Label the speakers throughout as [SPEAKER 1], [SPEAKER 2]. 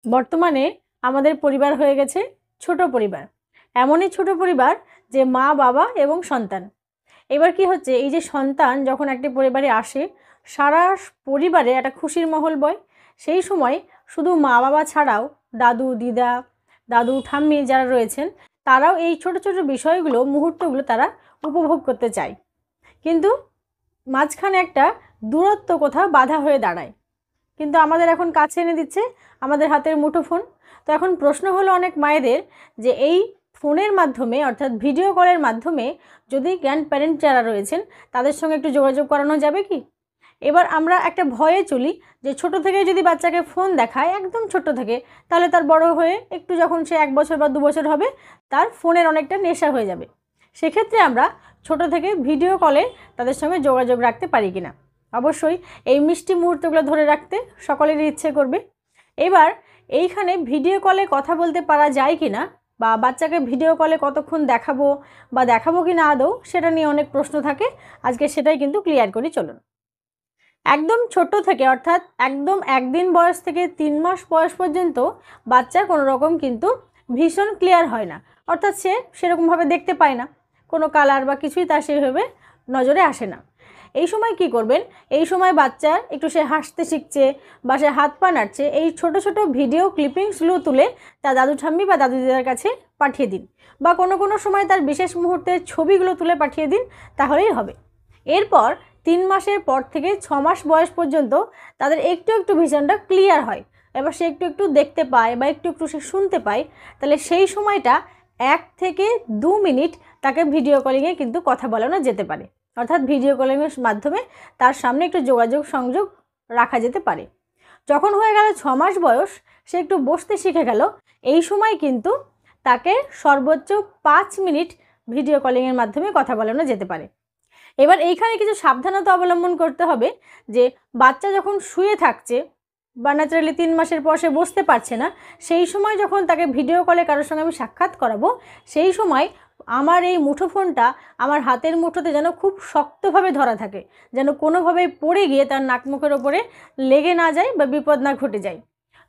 [SPEAKER 1] বর্তমানে আমাদের পরিবার হয়ে গেছে ছোট পরিবার, এমনই ছোট পরিবার যে মা বাবা এবং সন্তান। এবার কি হচ্ছে, এই যে সন্তান যখন একটি পরিবারে আসে, সারা পরিবারে একটা খুশির মহল বয়। সেই সময় শুধু মা বাবা ছাড়াও দাদু দিদা, দাদু ঠাম্মি যারা রয়েছেন, তারাও এই ছোট ছোট বিষয়গুলো, মুহূর্তগুলো তারা উপভোগ করতে চায়। কিন্তু মাঝখানে একটা দূরত্ব কোথাও বাধা হয়ে দাঁড়ায়। কিন্তু আমাদের এখন কাছে এনে দিচ্ছে আমাদের হাতের মুঠোফোন। তো এখন প্রশ্ন হলো অনেক মায়েদের যে এই ফোনের মাধ্যমে, অর্থাৎ ভিডিও কলের মাধ্যমে যদি গ্র্যান্ড প্যারেন্ট যারা রয়েছেন তাদের সঙ্গে একটু যোগাযোগ করানো যাবে কি। এবার আমরা একটা ভয়ে চলি যে ছোট থেকে যদি বাচ্চাকে ফোন দেখায়, একদম ছোট থেকে, তাহলে তার বড় হয়ে একটু যখন সে 1 বছর বা 2 বছর হবে, তার ফোনের অনেকটা নেশা হয়ে যাবে। সেক্ষেত্রে আমরা ছোট থেকে ভিডিও কলে তাদের সঙ্গে যোগাযোগ রাখতে পারি কিনা। অবশ্যই এই মিষ্টি মুহূর্তগুলো ধরে রাখতে সকলেরই ইচ্ছে করবে। এবার এইখানে ভিডিও কলে কথা বলতে পারা যায় কিনা, বা বাচ্চাকে ভিডিও কলে কতক্ষণ দেখাবো বা দেখাবো কিনা আদৌ, সেটা নিয়ে অনেক প্রশ্ন থাকে। আজকে সেটাই কিন্তু ক্লিয়ার করি, চলুন। একদম ছোট থেকে, অর্থাৎ একদম 1 দিন বয়স থেকে 3 মাস বয়স পর্যন্ত বাচ্চা কোনো রকম কিন্তু ভীষণ ক্লিয়ার হয় না, অর্থাৎ সে সেরকমভাবে দেখতে পায় না, কোনো কালার বা কিছুই তার সেইভাবে নজরে আসে না। এই সময় কি করবেন, এই সময় বাচ্চার একটু সে হাসতে শিখছে বা সে হাত পা নাড়ছে, এই ছোট ছোট ভিডিও ক্লিপিংসগুলো তুলে তার দাদু ঠাম্মি বা দাদু দিদার কাছে পাঠিয়ে দিন, বা কোনো কোনো সময় তার বিশেষ মুহূর্তের ছবিগুলো তুলে পাঠিয়ে দিন, তাহলেই হবে। এরপর 3 মাসের পর থেকে 6 মাস বয়স পর্যন্ত তাদের একটু একটু ভিশনটা ক্লিয়ার হয়, এবার সে একটু একটু দেখতে পায় বা একটু একটু সে শুনতে পায়, তাহলে সেই সময়টা 1 থেকে 2 মিনিট তাকে ভিডিও কলিংয়ে কিন্তু কথা বলানো যেতে পারে, অর্থাৎ ভিডিও কলিংয়ের মাধ্যমে তার সামনে একটু যোগাযোগ সংযোগ রাখা যেতে পারে। যখন হয়ে গেল 6 মাস বয়স, সে একটু বসতে শিখে গেল, এই সময় কিন্তু তাকে সর্বোচ্চ 5 মিনিট ভিডিও কলিংয়ের মাধ্যমে কথা বলানো যেতে পারে। এবার এইখানে কিছু সাবধানতা অবলম্বন করতে হবে, যে বাচ্চা যখন শুয়ে থাকছে বা ন্যাচারালি 3 মাসের পর সে বসতে পারছে না, সেই সময় যখন তাকে ভিডিও কলে কারোর সঙ্গে আমি সাক্ষাৎ করাবো, সেই সময় আমার এই মুঠোফোনটা আমার হাতের মুঠোতে যেন খুব শক্তভাবে ধরা থাকে, যেন কোনোভাবে পড়ে গিয়ে তার নাক মুখের ওপরে লেগে না যায় বা বিপদ না ঘটে যায়।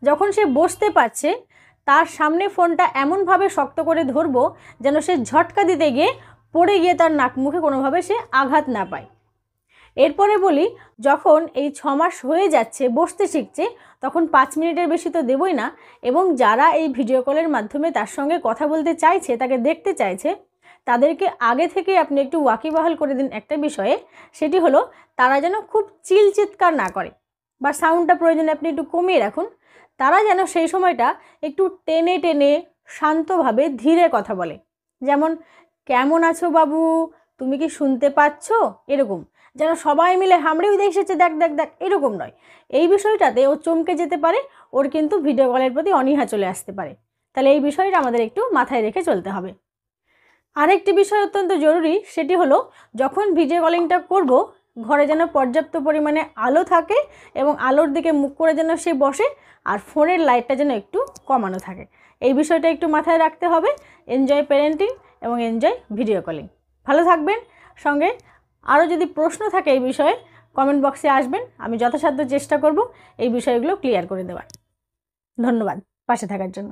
[SPEAKER 1] যখন সে বসতে পারছে, তার সামনে ফোনটা এমনভাবে শক্ত করে ধরবো যেন সে ঝটকা দিতে গিয়ে পড়ে গিয়ে তার নাক মুখে কোনোভাবে সে আঘাত না পায়। এরপরে বলি, যখন এই 6 মাস হয়ে যাচ্ছে, বসতে শিখছে, তখন 5 মিনিটের বেশি তো দেবই না। এবং যারা এই ভিডিও কলের মাধ্যমে তার সঙ্গে কথা বলতে চাইছে, তাকে দেখতে চাইছে, তাদেরকে আগে থেকে আপনি একটু ওয়াকিবহাল করে দিন একটা বিষয়ে, সেটি হলো তারা যেন খুব চিৎকার না করে, বা সাউন্ডটা প্রয়োজনে আপনি একটু কমিয়ে রাখুন। তারা যেন সেই সময়টা একটু টেনে টেনে শান্তভাবে ধীরে কথা বলে, যেমন কেমন আছো বাবু, তুমি কি শুনতে পাচ্ছ, এরকম। যেন সবাই মিলে হামড়ে এসেছে, দেখ দেখ দেখ, এরকম নয়। এই বিষয়টাতে ও চমকে যেতে পারে, ওর কিন্তু ভিডিও কলের প্রতি অনীহা চলে আসতে পারে। তাহলে এই বিষয়টা আমাদের একটু মাথায় রেখে চলতে হবে। আরেকটি বিষয় অত্যন্ত জরুরি, সেটি হলো যখন ভিডিও কলিংটা করব, ঘরে যেন পর্যাপ্ত পরিমাণে আলো থাকে এবং আলোর দিকে মুখ করে যেন সে বসে, আর ফোনের লাইটটা যেন একটু কমানো থাকে। এই বিষয়টা একটু মাথায় রাখতে হবে। এনজয় প্যারেন্টিং এবং এনজয় ভিডিও কলিং। ভালো থাকবেন। সঙ্গে আরও যদি প্রশ্ন থাকে এই বিষয়ে কমেন্ট বক্সে আসবেন, আমি যথাসাধ্য চেষ্টা করব এই বিষয়গুলো ক্লিয়ার করে দেওয়ার। ধন্যবাদ পাশে থাকার জন্য।